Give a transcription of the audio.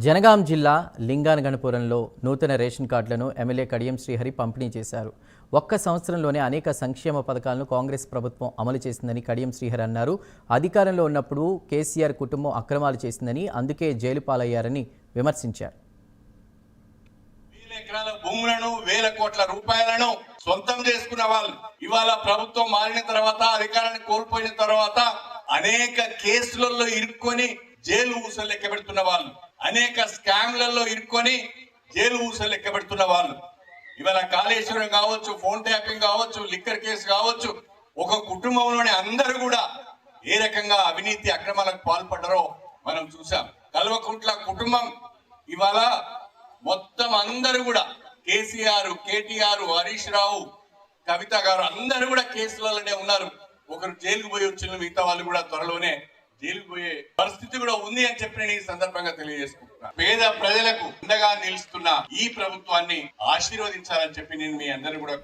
జనగాం జిల్లా లింగానగణపురంలో నూతన రేషన్ కార్డులను ఎమ్మెల్యే కడియం శ్రీహరి పంపిణీ చేశారు. ఒక్క సంవత్సరంలోనే అనేక సంక్షేమ పథకాలను కాంగ్రెస్ ప్రభుత్వం అమలు చేసిందని కడియం శ్రీహరి అన్నారు. అధికారంలో ఉన్నప్పుడు కేసీఆర్ కుటుంబం అక్రమాలు చేసిందని, అందుకే జైలు పాలయ్యారని విమర్శించారు. ఎకరాల భూములను వేల కోట్ల రూపాయలను సొంతం చేసుకున్న వాళ్ళు ఇవాళ ప్రభుత్వం మారిన తర్వాత, అధికారాన్ని కోల్పోయిన తర్వాత అనేక కేసులలో ఇరుక్కొని జైలు ఊసలు లెక్క పెడుతున్న వాళ్ళు, అనేక స్కామ్లలో ఇరుక్కొని జైలు ఊసలు లెక్క పెడుతున్న వాళ్ళు ఇవాళ కాళేశ్వరం కావచ్చు, ఫోన్ ట్యాపింగ్ కావచ్చు, లిక్కర్ కేసు కావచ్చు, ఒక కుటుంబంలోని అందరూ కూడా ఏ రకంగా అవినీతి అక్రమాలకు పాల్పడ్డారో మనం చూసాం. కల్వకుంట్ల కుటుంబం ఇవాళ మొత్తం అందరూ కూడా కేసీఆర్, కేటీఆర్, హరీష్ రావు, కవిత గారు అందరూ కూడా కేసులలోనే ఉన్నారు. ఒకరు జైలుకు పోయి వచ్చిన మిగతా వాళ్ళు కూడా త్వరలోనే జైలుకు పోయే పరిస్థితి కూడా ఉంది అని చెప్పి నేను ఈ సందర్భంగా తెలియజేసుకుంటున్నా. పేద ప్రజలకు అండగా నిలుస్తున్న ఈ ప్రభుత్వాన్ని ఆశీర్వదించాలని చెప్పి నేను మీ అందరూ కూడా